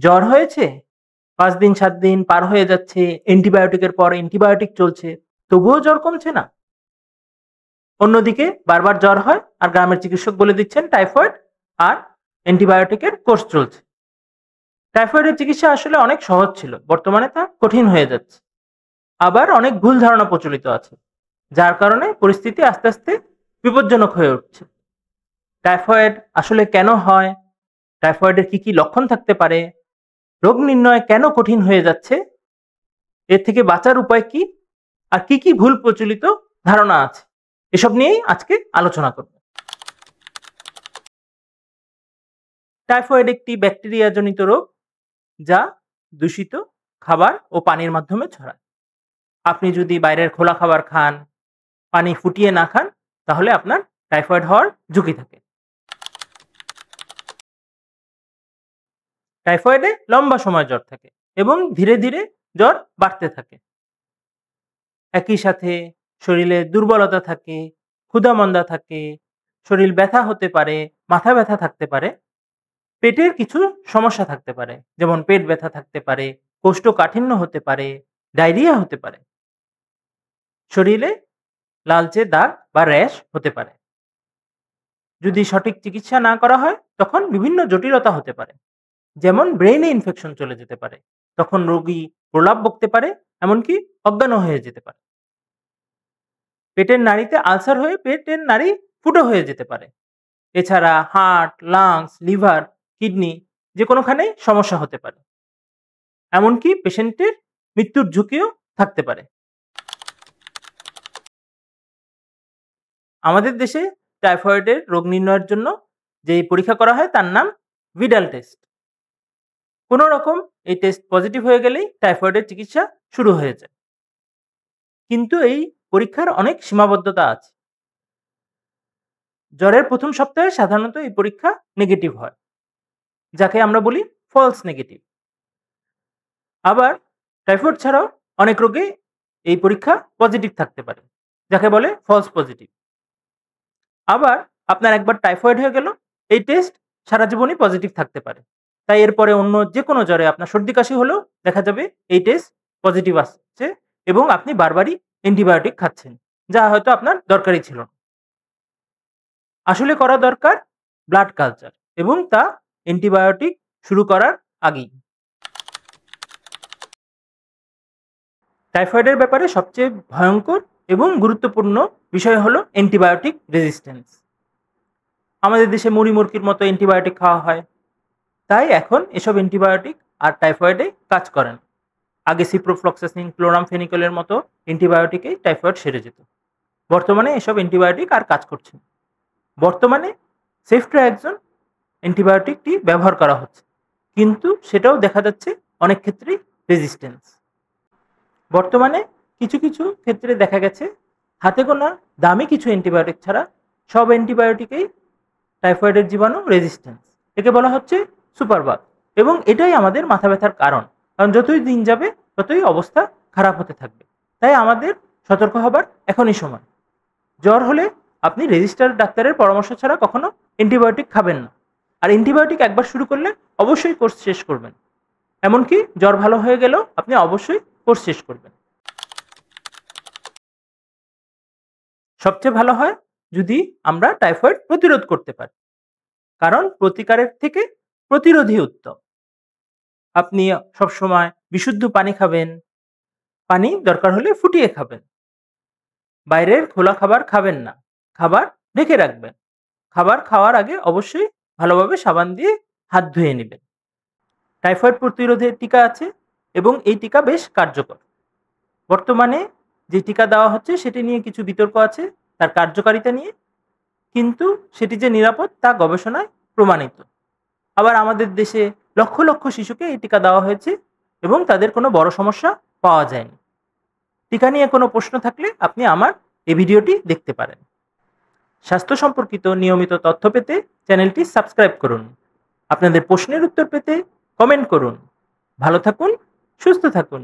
জ্বর হয়েছে, ৫ দিন ৭ দিন পার হয়ে যাচ্ছে, অ্যান্টিবায়োটিকের পর অ্যান্টিবায়োটিক চলছে, তবুও জ্বর কমছে না। অন্যদিকে বারবার জ্বর হয় আর গ্রামের চিকিৎসক বলে দিচ্ছেন টাইফয়েড আর অ্যান্টিবায়োটিকের কোর্স চলছে। টাইফয়েডের চিকিৎসা আসলে অনেক সহজ ছিল, বর্তমানে তা কঠিন হয়ে যাচ্ছে। আবার অনেক ভুল ধারণা প্রচলিত আছে, যার কারণে পরিস্থিতি আস্তে আস্তে বিপজ্জনক হয়ে উঠছে। টাইফয়েড আসলে কেন হয়, টাইফয়েডের কি কি লক্ষণ থাকতে পারে, রোগ নির্ণয় কেন কঠিন হয়ে যাচ্ছে, এর থেকে বাঁচার উপায় কি, আর কি কি ভুল প্রচলিত ধারণা আছে, এসব নিয়েই আজকে আলোচনা করব। টাইফয়েড একটি ব্যাকটেরিয়াজনিত রোগ, যা দূষিত খাবার ও পানির মাধ্যমে ছড়ায়। আপনি যদি বাইরের খোলা খাবার খান, পানি ফুটিয়ে না খান, তাহলে আপনার টাইফয়েড হওয়ার ঝুঁকি থাকে। টাইফয়েডে লম্বা সময় জ্বর থাকে এবং ধীরে ধীরে জ্বর বাড়তে থাকে। একই সাথে শরীরে দুর্বলতা থাকে, ক্ষুধামন্দা থাকে, শরীর ব্যথা হতে পারে, মাথা ব্যথা থাকতে পারে, পেটের কিছু সমস্যা থাকতে পারে, যেমন পেট ব্যথা থাকতে পারে, কোষ্ঠকাঠিন্য হতে পারে, ডায়রিয়া হতে পারে, শরীরে লালচে দাগ বা র্যাশ হতে পারে। যদি সঠিক চিকিৎসা না করা হয়, তখন বিভিন্ন জটিলতা হতে পারে, যেমন ব্রেইনে ইনফেকশন চলে যেতে পারে, তখন রোগী প্রলাপ বকতে পারে, এমনকি অজ্ঞানও হয়ে যেতে পারে। পেটের নাড়িতে আলসার হয়ে পেটের নাড়ি ফুটো হয়ে যেতে পারে। এছাড়া হার্ট, লাংস, লিভার, কিডনি যে কোনোখানেই সমস্যা হতে পারে। এমনকি পেশেন্টের মৃত্যুর ঝুঁকিও থাকতে পারে। আমাদের দেশে টাইফয়েডের রোগ নির্ণয়ের জন্য যে পরীক্ষা করা হয় তার নাম ভিডাল টেস্ট। কোনো রকম এই টেস্ট পজিটিভ হয়ে গেলেই টাইফয়েডের চিকিৎসা শুরু হয়ে যায়। কিন্তু এই পরীক্ষার অনেক সীমাবদ্ধতা আছে। জ্বরের প্রথম সপ্তাহে সাধারণত এই পরীক্ষা নেগেটিভ হয়, যাকে আমরা বলি ফলস নেগেটিভ। আবার টাইফয়েড ছাড়াও অনেক রোগে এই পরীক্ষা পজিটিভ থাকতে পারে, যাকে বলে ফলস পজিটিভ। আবার আপনার একবার টাইফয়েড হয়ে গেল, এই টেস্ট সারা জীবনই পজিটিভ থাকতে পারে। তাই এরপরে অন্য যে কোনো জ্বরে আপনার সর্দি কাশি হলেও দেখা যাবে এই টেস্ট পজিটিভ আসছে এবং আপনি বারবারই অ্যান্টিবায়োটিক খাচ্ছেন, যা হয়তো আপনার দরকারই ছিল না। আসলে করা দরকার ব্লাড কালচার এবং তা অ্যান্টিবায়োটিক শুরু করার আগেই। টাইফয়েডের ব্যাপারে সবচেয়ে ভয়ঙ্কর এবং গুরুত্বপূর্ণ বিষয় হলো অ্যান্টিবায়োটিক রেজিস্ট্যান্স। আমাদের দেশে মুড়ি মুরগির মতো অ্যান্টিবায়োটিক খাওয়া হয়, তাই এখন এসব অ্যান্টিবায়োটিক আর টাইফয়েডে কাজ করে না। আগে সিপ্রোফ্লক্সাসিন, ক্লোরামফেনিকলের মতো অ্যান্টিবায়োটিকেই টাইফয়েড সেরে যেত। বর্তমানে এসব অ্যান্টিবায়োটিক আর কাজ করছে না। বর্তমানে সেফট্রাইকজন অ্যান্টিবায়োটিকটি ব্যবহার করা হচ্ছে, কিন্তু সেটাও দেখা যাচ্ছে অনেক ক্ষেত্রেই রেজিস্ট্যান্স। বর্তমানে কিছু কিছু ক্ষেত্রে দেখা গেছে হাতে গোনা দামি কিছু অ্যান্টিবায়োটিক ছাড়া সব অ্যান্টিবায়োটিকেই টাইফয়েডের জীবাণু রেজিস্ট্যান্স। একে বলা হচ্ছে সুপারবাগ, এবং এটাই আমাদের মাথা ব্যথার কারণ যতই দিন যাবে ততই অবস্থা খারাপ হতে থাকবে। তাই আমাদের সতর্ক হবার এখনই সময়। জ্বর হলে আপনি রেজিস্টার ডাক্তারের পরামর্শ ছাড়া কখনো অ্যান্টিবায়োটিক খাবেন না। আর অ্যান্টিবায়োটিক একবার শুরু করলে অবশ্যই কোর্স শেষ করবেন। এমনকি জ্বর ভালো হয়ে গেলেও আপনি অবশ্যই কোর্স শেষ করবেন। সবচেয়ে ভালো হয় যদি আমরা টাইফয়েড প্রতিরোধ করতে পারি, কারণ প্রতিকারের থেকে প্রতিরোধই উত্তম। আপনি সবসময় বিশুদ্ধ পানি খাবেন, পানি দরকার হলে ফুটিয়ে খাবেন। বাইরের খোলা খাবার খাবেন না, খাবার ঢেকে রাখবেন। খাবার খাওয়ার আগে অবশ্যই ভালোভাবে সাবান দিয়ে হাত ধুয়ে নেবেন। টাইফয়েড প্রতিরোধে টিকা আছে এবং এই টিকা বেশ কার্যকর। বর্তমানে যে টিকা দেওয়া হচ্ছে সেটি নিয়ে কিছু বিতর্ক আছে তার কার্যকারিতা নিয়ে, কিন্তু সেটি যে নিরাপদ তা গবেষণায় প্রমাণিত। আবার আমাদের দেশে লক্ষ লক্ষ শিশুকে এই টিকা দেওয়া হয়েছে এবং তাদের কোনো বড় সমস্যা পাওয়া যায়নি। টিকা নিয়ে কোনো প্রশ্ন থাকলে আপনি আমার এই ভিডিওটি দেখতে পারেন। স্বাস্থ্য সম্পর্কিত নিয়মিত তথ্য পেতে চ্যানেলটি সাবস্ক্রাইব করুন। আপনাদের প্রশ্নের উত্তর পেতে কমেন্ট করুন। ভালো থাকুন, সুস্থ থাকুন।